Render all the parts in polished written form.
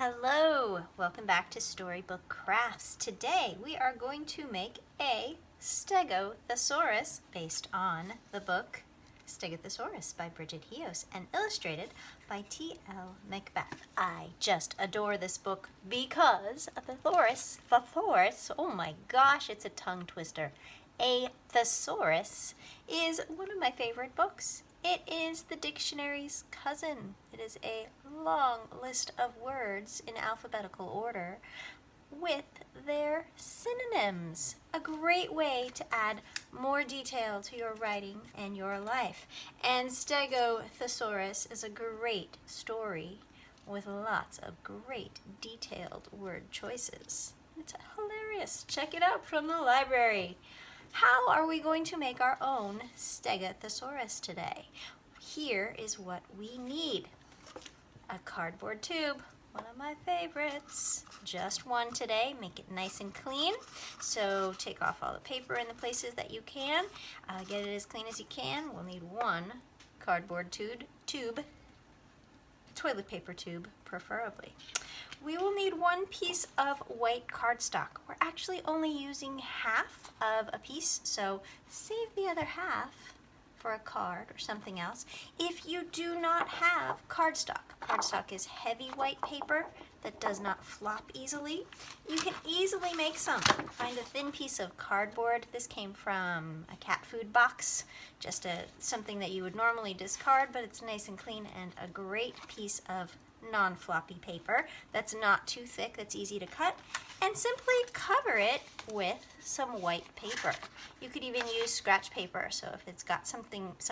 Hello, welcome back to Storybook Crafts. Today we are going to make a Stegothesaurus based on the book Stegothesaurus by Bridget Heos and illustrated by T.L. Macbeth. I just adore this book because the thesaurus, oh my gosh, it's a tongue twister. A thesaurus is one of my favorite books. It is the dictionary's cousin. It is a long list of words in alphabetical order with their synonyms. A great way to add more detail to your writing and your life. And Stegothesuarus is a great story with lots of great detailed word choices. It's hilarious. Check it out from the library. How are we going to make our own Stegothesaurus today? Here is what we need. A cardboard tube, one of my favorites. Just one today, make it nice and clean. So take off all the paper in the places that you can. Get it as clean as you can. We'll need one cardboard tube, toilet paper tube preferably. We will need one piece of white cardstock. We're actually only using half of a piece, so save the other half for a card or something else. If you do not have cardstock is heavy white paper that does not flop easily. You can easily make some. Find a thin piece of cardboard. This came from a cat food box, just something that you would normally discard, but it's nice and clean, and a great piece of non-floppy paper that's not too thick, that's easy to cut, and simply cover it with some white paper. You could even use scratch paper, so if it's got some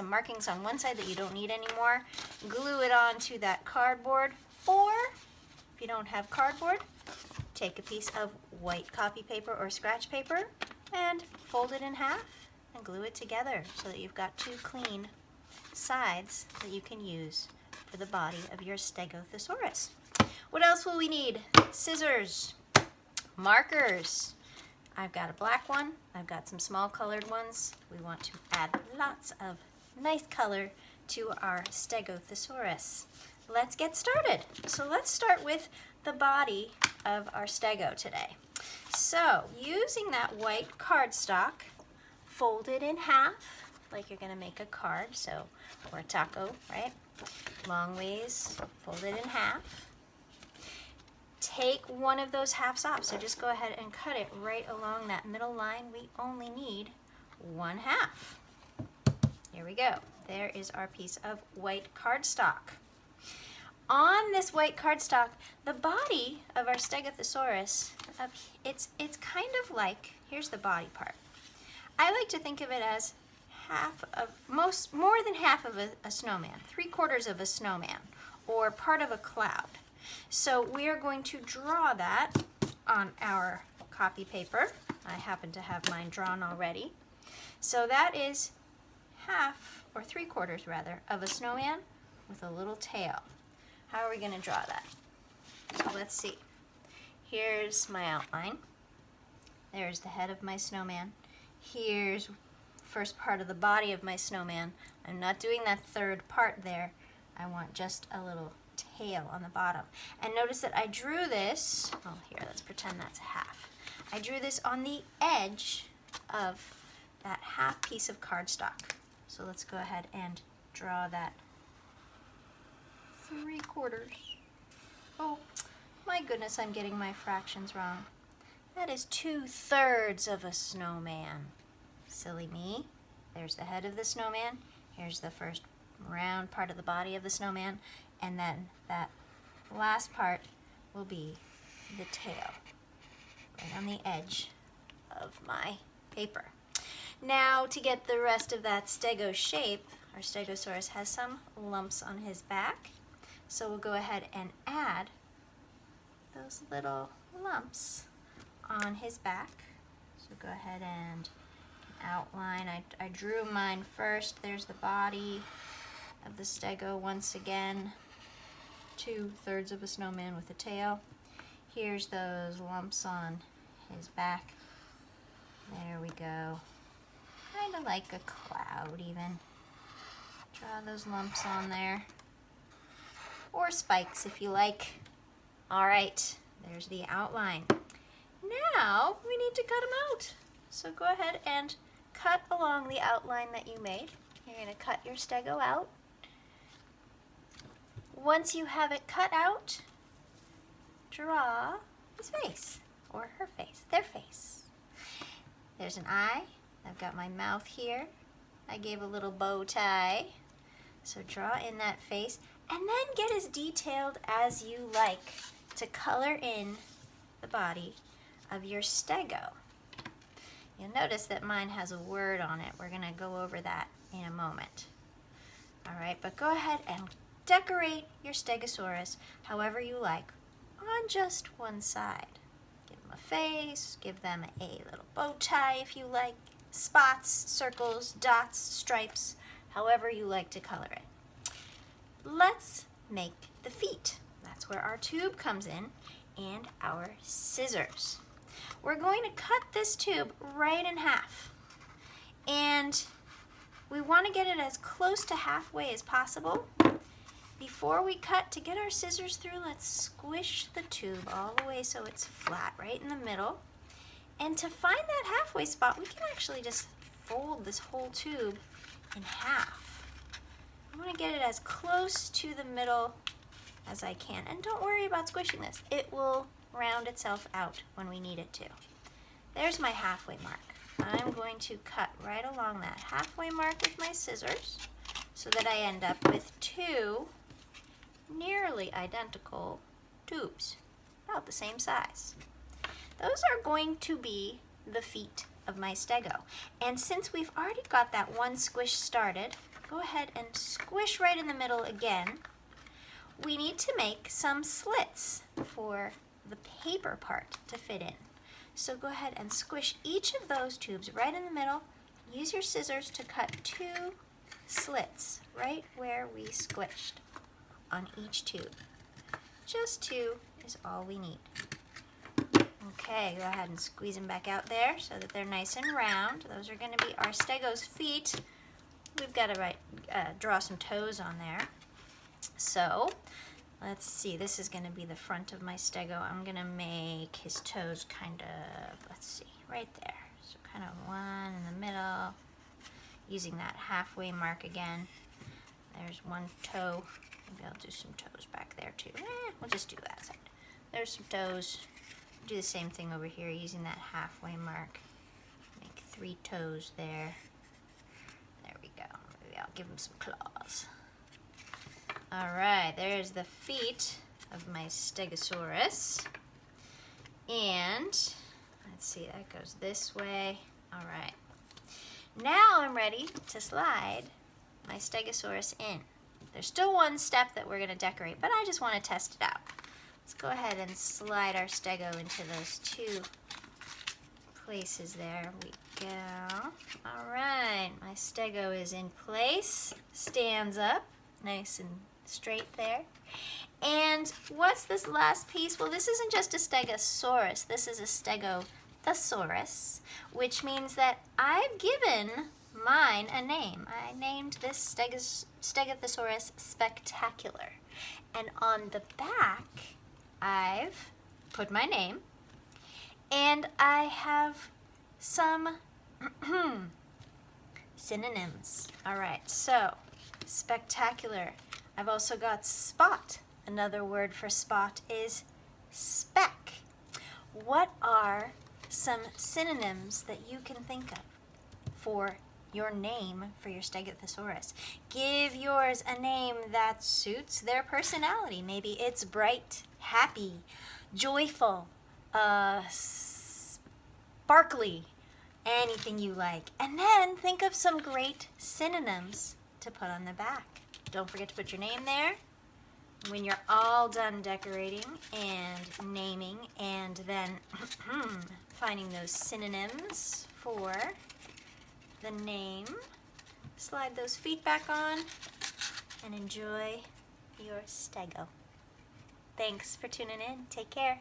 markings on one side that you don't need anymore, glue it onto that cardboard, or if you don't have cardboard, take a piece of white copy paper or scratch paper and fold it in half and glue it together so that you've got two clean sides that you can use for the body of your Stegothesaurus. What else will we need? Scissors, markers. I've got a black one. I've got some small colored ones. We want to add lots of nice color to our Stegothesaurus. Let's get started. So let's start with the body of our Stego today. So using that white cardstock, fold it in half like you're going to make a card, or a taco, right? Long ways, fold it in half. Take one of those halves off, so just go ahead and cut it right along that middle line. We only need one half. Here we go. There is our piece of white cardstock. On this white cardstock, the body of our Stegothesaurus, it's kind of like, here's the body part. I like to think of it as more than half of a snowman, 3/4 of a snowman, or part of a cloud. So we are going to draw that on our copy paper. I happen to have mine drawn already. So that is half, or 3/4 rather, of a snowman with a little tail. How are we going to draw that? So let's see. Here's my outline. There's the head of my snowman. Here's first part of the body of my snowman. I'm not doing that third part there. I want just a little tail on the bottom. And notice that I drew this, here, let's pretend that's half. I drew this on the edge of that half piece of cardstock. So let's go ahead and draw that 3/4. Oh, my goodness, I'm getting my fractions wrong. That is 2/3 of a snowman. Silly me. There's the head of the snowman. Here's the first round part of the body of the snowman. And then that last part will be the tail, right on the edge of my paper. Now, to get the rest of that Stego shape, our Stegosaurus has some lumps on his back. So we'll go ahead and add those little lumps on his back. So go ahead and outline. I drew mine first. There's the body of the Stego once again. 2/3 of a snowman with a tail. Here's those lumps on his back. There we go. Kind of like a cloud even. Draw those lumps on there. Or spikes if you like. All right, there's the outline. Now we need to cut them out. So go ahead and cut along the outline that you made. You're going to cut your stego out. Once you have it cut out, draw his face, or her face, their face. There's an eye. I've got my mouth here. I gave a little bow tie. So draw in that face, and then get as detailed as you like to color in the body of your stego. You'll notice that mine has a word on it. We're going to go over that in a moment. All right, but go ahead and decorate your stegosaurus however you like on just one side. Give them a face, give them a little bow tie if you like, spots, circles, dots, stripes, however you like to color it. Let's make the feet. That's where our tube comes in, and our scissors. We're going to cut this tube right in half, and we want to get it as close to halfway as possible. Before we cut, to get our scissors through, let's squish the tube all the way so it's flat right in the middle. And to find that halfway spot, we can actually just fold this whole tube in half. I want to get it as close to the middle as I can. And don't worry about squishing this. It will round itself out when we need it to. There's my halfway mark. I'm going to cut right along that halfway mark with my scissors so that I end up with two nearly identical tubes, about the same size. Those are going to be the feet of my stego. And since we've already got that one squish started, go ahead and squish right in the middle again. We need to make some slits for the paper part to fit in. So go ahead and squish each of those tubes right in the middle. Use your scissors to cut two slits right where we squished on each tube. Just two is all we need. Okay, go ahead and squeeze them back out there so that they're nice and round. Those are going to be our stego's feet. We've got to draw some toes on there. So let's see, this is going to be the front of my stego. I'm going to make his toes kind of, let's see, right there. So kind of one in the middle, using that halfway mark again. There's one toe. Maybe I'll do some toes back there too. We'll just do that side. There's some toes. Do the same thing over here using that halfway mark. Make three toes there. There we go. Maybe I'll give them some claws. All right, there's the feet of my Stegosaurus. And let's see, that goes this way. All right. Now I'm ready to slide my Stegosaurus in. There's still one step that we're going to decorate, but I just want to test it out. Let's go ahead and slide our stego into those two places. There we go. All right, my stego is in place, stands up, nice and straight there. And what's this last piece? Well, this isn't just a Stegosaurus. This is a Stegothesuarus, which means that I've given mine a name. I named this Stegothesaurus Spectacular. And on the back, I've put my name, and I have some synonyms. All right, so spectacular. I've also got spot. Another word for spot is speck. What are some synonyms that you can think of for your name for your Stegothesaurus? Give yours a name that suits their personality. Maybe it's bright, happy, joyful, sparkly, anything you like. And then think of some great synonyms to put on the back. Don't forget to put your name there. When you're all done decorating and naming and then finding those synonyms for the name, slide those feet back on and enjoy your stego. Thanks for tuning in. Take care.